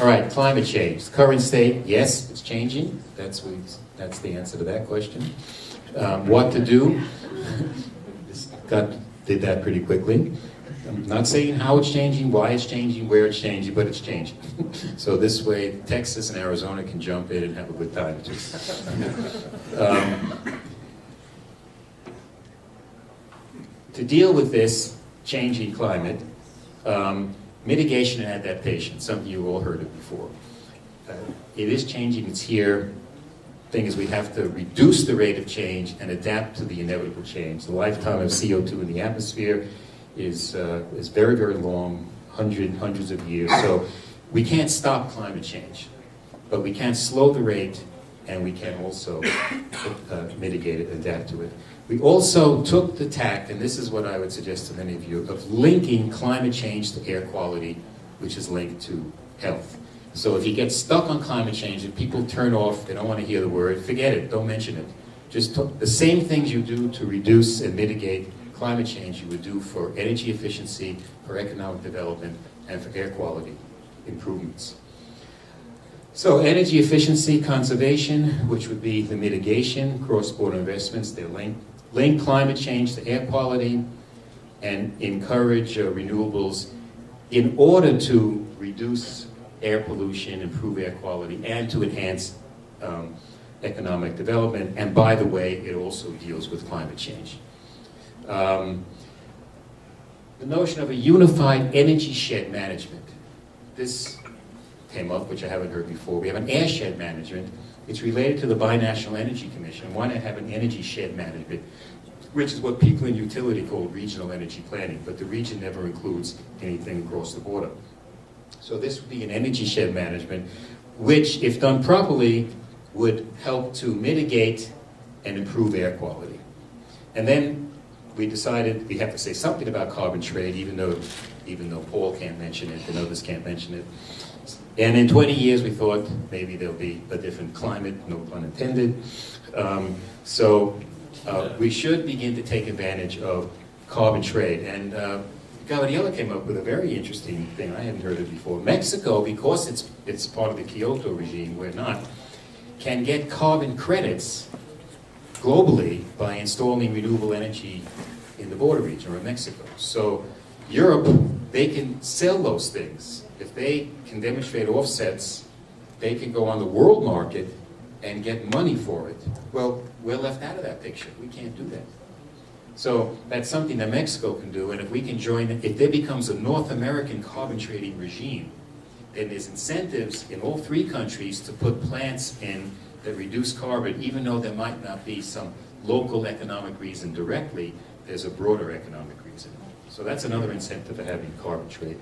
All right, climate change. Current state, yes, it's changing. That's the answer to that question. What to do? Did that pretty quickly. I'm not saying how it's changing, why it's changing, where it's changing, but it's changing. So this way, Texas and Arizona can jump in and have a good time. To deal with this changing climate, mitigation and adaptation, something you've all heard of before. It is changing, it's here. Thing is, we have to reduce the rate of change and adapt to the inevitable change. The lifetime of CO2 in the atmosphere is very, very long, hundreds of years. So we can't stop climate change, but we can slow the rate, and we can also mitigate it, adapt to it. We also took the tack, and this is what I would suggest to many of you, of linking climate change to air quality, which is linked to health. So if you get stuck on climate change and people turn off, they don't want to hear the word, forget it, don't mention it. Just the same things you do to reduce and mitigate climate change you would do for energy efficiency, for economic development, and for air quality improvements. So energy efficiency, conservation, which would be the mitigation, cross-border investments, they're link climate change to air quality, and encourage renewables in order to reduce air pollution, improve air quality, and to enhance economic development. And by the way, it also deals with climate change. The notion of a unified energy shed management. This came up, which I haven't heard before. We have an air shed management. It's related to the Binational Energy Commission. Why not have an energy shed management, which is what people in utility call regional energy planning, but the region never includes anything across the border. So this would be an energy shed management, which, if done properly, would help to mitigate and improve air quality. And then we decided we have to say something about carbon trade, even though Paul can't mention it and others can't mention it. And in 20 years, we thought maybe there'll be a different climate, no pun intended. We should begin to take advantage of carbon trade. And Gabriela came up with a very interesting thing. I hadn't heard it before. Mexico, because it's part of the Kyoto regime, we're not, can get carbon credits globally by installing renewable energy in the border region or in Mexico. So Europe, they can sell those things. If they can demonstrate offsets, they can go on the world market and get money for it. Well, we're left out of that picture. We can't do that. So that's something that Mexico can do, and if we can join it, if there becomes a North American carbon trading regime, then there's incentives in all three countries to put plants in that reduce carbon, even though there might not be some local economic reason directly, there's a broader economic reason. So that's another incentive for having carbon trade.